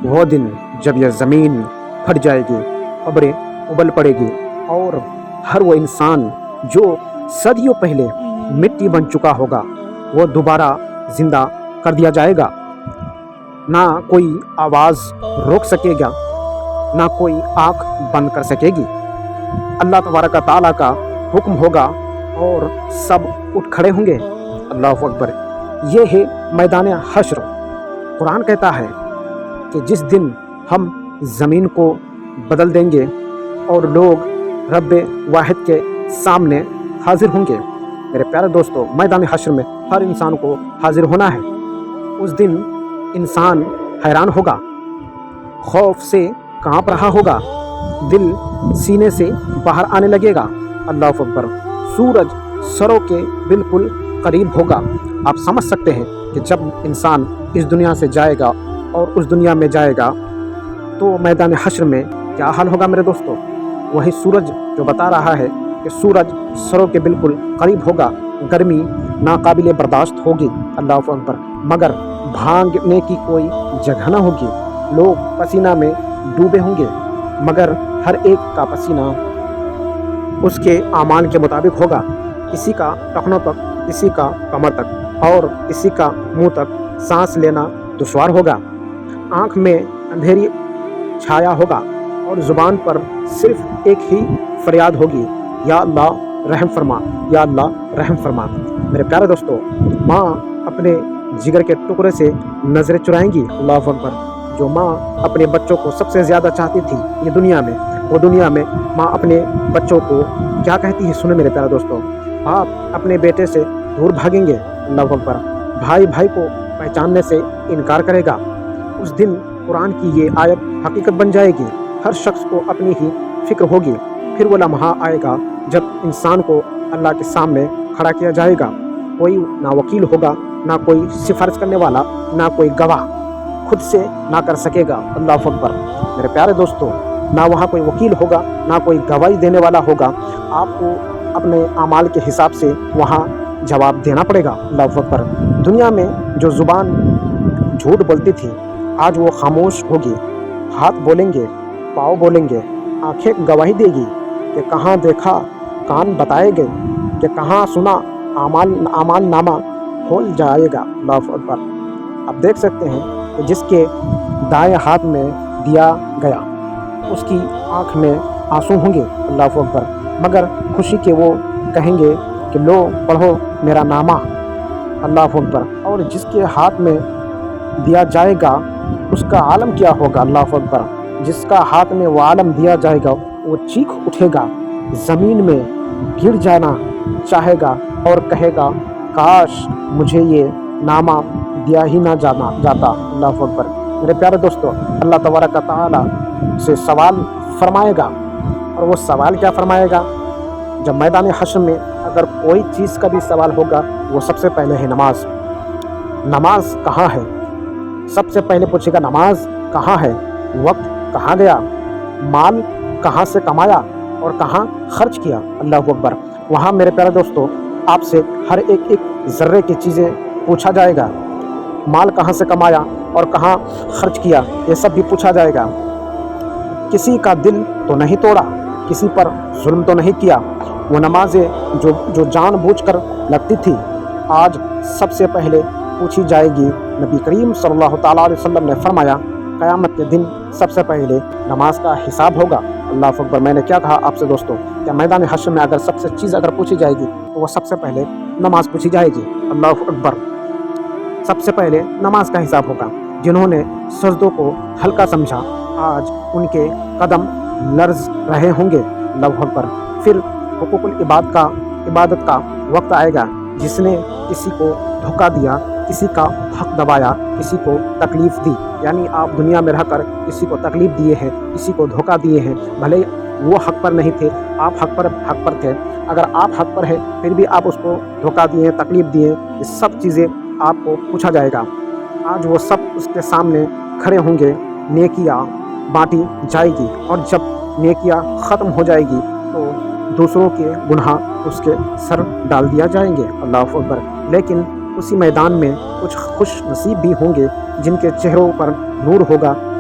وہ دن جب یہ زمین پھٹ جائے گی، قبریں ابل پڑے گی، اور ہر وہ انسان جو صدیوں پہلے مٹی بن چکا ہوگا وہ دوبارہ زندہ کر دیا جائے گا۔ نہ کوئی آواز روک سکے گا، نہ کوئی آنکھ بند کر سکے گی۔ اللہ تبارک و تعالیٰ کا حکم ہوگا اور سب اٹھ کھڑے ہوں گے۔ اللہ اکبر۔ یہ ہے میدان حشر۔ قرآن کہتا ہے کہ جس دن ہم زمین کو بدل دیں گے اور لوگ رب واحد کے سامنے حاضر ہوں گے۔ میرے پیارے دوستو، میدان حشر میں ہر انسان کو حاضر ہونا ہے۔ اس دن انسان حیران ہوگا، خوف سے کانپ رہا ہوگا، دل سینے سے باہر آنے لگے گا۔ اللہ اکبر۔ سورج سروں کے بالکل قریب ہوگا۔ آپ سمجھ سکتے ہیں کہ جب انسان اس دنیا سے جائے گا اور اس دنیا میں جائے گا تو میدان حشر میں کیا حال ہوگا میرے دوستو۔ وہی سورج جو بتا رہا ہے کہ سورج سروں کے بالکل قریب ہوگا، گرمی ناقابل برداشت ہوگی۔ اللہ اکبر۔ مگر بھاگنے کی کوئی جگہ نہ ہوگی، لوگ پسینہ میں ڈوبے ہوں گے، مگر ہر ایک کا پسینہ اس کے اعمال کے مطابق ہوگا۔ کسی کا ٹخنوں تک، کسی کا کمر تک، اور کسی کا منہ تک سانس لینا دشوار ہوگا۔ آنکھ میں اندھیری چھایا ہوگا اور زبان پر صرف ایک ہی فریاد ہوگی، یا اللہ رحم فرما، یا اللہ رحم فرما۔ میرے پیارے دوستو، ماں اپنے جگر کے ٹکڑے سے نظریں چرائیں گی۔ اللہ اکبر۔ جو ماں اپنے بچوں کو سب سے زیادہ چاہتی تھی یہ دنیا میں، وہ دنیا میں ماں اپنے بچوں کو کیا کہتی ہے، سنیں میرے پیارے دوستو۔ آپ اپنے بیٹے سے دور بھاگیں گے۔ اللہ اکبر۔ بھائی بھائی کو پہچاننے سے انکار کرے گا۔ اس دن قرآن کی یہ آیت حقیقت بن جائے گی۔ ہر شخص کو اپنی ہی فکر ہوگی۔ پھر وہ لمحہ آئے گا جب انسان کو اللہ کے سامنے کھڑا کیا جائے گا۔ کوئی نہ وکیل ہوگا، نہ کوئی سفارش کرنے والا، نہ کوئی گواہ، خود سے نہ کر سکے گا۔ اللہ اکبر۔ میرے پیارے دوستو، نہ وہاں کوئی وکیل ہوگا، نہ کوئی گواہی دینے والا ہوگا۔ آپ کو اپنے اعمال کے حساب سے وہاں جواب دینا پڑے گا۔ اللہ اکبر۔ دنیا میں جو زبان جھوٹ بولتی تھی آج وہ خاموش ہوگی۔ ہاتھ بولیں گے، پاؤں بولیں گے، آنکھیں گواہی دے گی کہ کہاں دیکھا، کان بتائے گے کہ کہاں سنا، اعمال نامہ کھول جائے گا۔ اللہ اکبر۔ آپ دیکھ سکتے ہیں کہ جس کے دائیں ہاتھ میں دیا گیا اس کی آنکھ میں آنسو ہوں گے۔ اللہ اکبر۔ مگر خوشی کے وہ کہیں گے کہ لو پڑھو میرا نامہ۔ اللہ اکبر۔ اور جس کے ہاتھ میں دیا جائے گا اس کا عالم کیا ہوگا۔ اللہ اکبر۔ جس کا ہاتھ میں وہ عالم دیا جائے گا وہ چیخ اٹھے گا، زمین میں گر جانا چاہے گا اور کہے گا کاش مجھے یہ نامہ دیا ہی نہ جاتا۔ اللہ اکبر۔ میرے پیارے دوستو، اللہ تبارک و تعالیٰ سے سوال فرمائے گا، اور وہ سوال کیا فرمائے گا؟ جب میدان حشر میں اگر کوئی چیز کا بھی سوال ہوگا وہ سب سے پہلے ہے نماز۔ نماز کہاں ہے؟ سب سے پہلے پوچھے گا نماز کہاں ہے، وقت کہاں گیا، مال کہاں سے کمایا اور کہاں خرچ کیا۔ اللہ اکبر۔ وہاں میرے پیارے دوستو آپ سے ہر ایک ذرے کی چیزیں پوچھا جائے گا۔ مال کہاں سے کمایا اور کہاں خرچ کیا یہ سب بھی پوچھا جائے گا۔ کسی کا دل تو نہیں توڑا، کسی پر ظلم تو نہیں کیا۔ وہ نمازیں جو جان بوجھ کر لگتی تھی آج سب سے پہلے پوچھی جائے گی۔ نبی کریم صلی اللہ تعالیٰ علیہ وسلم نے فرمایا قیامت کے دن سب سے پہلے نماز کا حساب ہوگا۔ اللہ اکبر۔ میں نے کیا کہا آپ سے دوستو کہ میدان حشر میں اگر سب سے چیز اگر پوچھی جائے گی تو وہ سب سے پہلے نماز پوچھی جائے گی۔ اللہ اکبر۔ سب سے پہلے نماز کا حساب ہوگا۔ جنہوں نے سجدوں کو ہلکا سمجھا آج ان کے قدم لرز رہے ہوں گے۔ اللہ اکبر۔ پھر حقوق عبادت کا وقت آئے گا۔ جس نے کسی کو دھوکہ دیا، کسی کا حق دبایا، کسی کو تکلیف دی، یعنی آپ دنیا میں رہ کر کسی کو تکلیف دیے ہیں، کسی کو دھوکہ دیے ہیں، بھلے وہ حق پر نہیں تھے، آپ حق پر تھے، اگر آپ حق پر ہیں پھر بھی آپ اس کو دھوکہ دیے، تکلیف دیے، یہ سب چیزیں آپ کو پوچھا جائے گا۔ آج وہ سب اس کے سامنے کھڑے ہوں گے، نیکیاں بانٹی جائے گی، اور جب نیکیاں ختم ہو جائے گی تو دوسروں کے گناہ اس کے سر ڈال دیا جائیں گے۔ اللہ اکبر۔ لیکن اسی میدان میں کچھ خوش نصیب بھی ہوں گے جن کے چہروں پر نور ہوگا،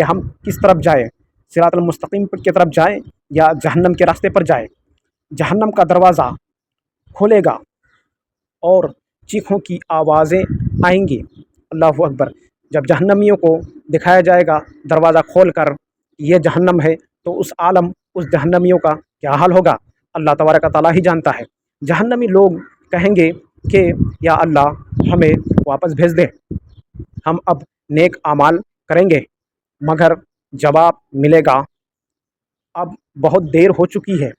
کہ ہم کس طرف جائیں، صراط المستقیم کی طرف جائیں یا جہنم کے راستے پر جائیں۔ جہنم کا دروازہ کھولے گا اور چیخوں کی آوازیں آئیں گی۔ اللہ اکبر! جب جہنمیوں کو دکھایا جائے گا دروازہ کھول کر یہ جہنم ہے، تو اس عالم اس جہنمیوں کا کیا حال ہوگا اللہ تبارک و تعالیٰ ہی جانتا ہے۔ جہنمی لوگ کہیں گے کہ یا اللہ ہمیں واپس بھیج دے، ہم اب نیک اعمال کریں گے، مگر جواب ملے گا اب بہت دیر ہو چکی ہے۔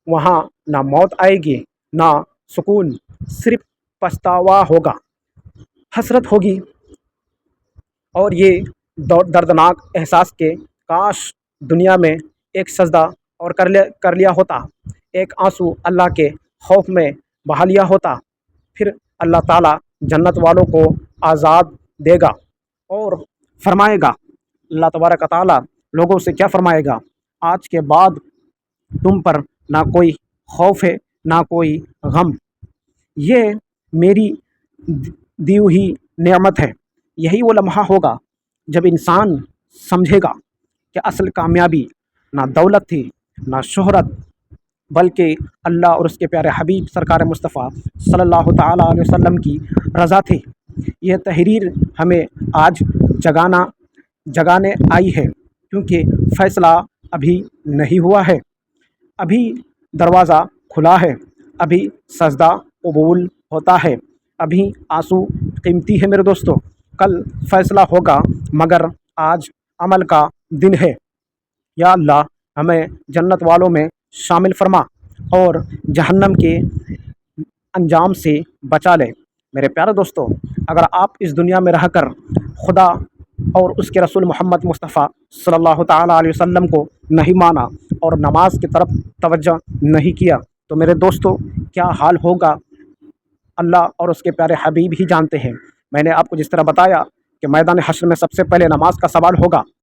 وہاں نہ موت آئے گی نہ سکون، صرف پچھتاوا ہوگا، حسرت ہوگی، اور یہ دردناک احساس کہ کاش دنیا میں ایک سجدہ اور کر لیا ہوتا، ایک آنسو اللہ کے خوف میں بہا لیا ہوتا۔ پھر اللہ تعالیٰ جنت والوں کو آزاد دے گا اور فرمائے گا، اللہ تبارک و تعالیٰ لوگوں سے کیا فرمائے گا، آج کے بعد تم پر نہ کوئی خوف ہے نہ کوئی غم، یہ میری دی ہوئی نعمت ہے۔ یہی وہ لمحہ ہوگا جب انسان سمجھے گا کہ اصل کامیابی نہ دولت تھی نہ شہرت، بلکہ اللہ اور اس کے پیارے حبیب سرکار مصطفیٰ صلی اللہ تعالیٰ علیہ وسلم کی رضا تھی۔ یہ تحریر ہمیں آج جگانے آئی ہے، کیونکہ فیصلہ ابھی نہیں ہوا ہے، ابھی دروازہ کھلا ہے، ابھی سجدہ قبول ہوتا ہے، ابھی آنسو قیمتی ہے میرے دوستو، کل فیصلہ ہوگا، مگر آج عمل کا دن ہے۔ یا اللہ ہمیں جنت والوں میں شامل فرما اور جہنم کے انجام سے بچا لے۔ میرے پیارے دوستو، اگر آپ اس دنیا میں رہ کر خدا اور اس کے رسول محمد مصطفیٰ صلی اللہ تعالیٰ علیہ وسلم کو نہیں مانا اور نماز کی طرف توجہ نہیں کیا، تو میرے دوستو کیا حال ہوگا اللہ اور اس کے پیارے حبیب ہی جانتے ہیں۔ میں نے آپ کو جس طرح بتایا کہ میدان حشر میں سب سے پہلے نماز کا سوال ہوگا،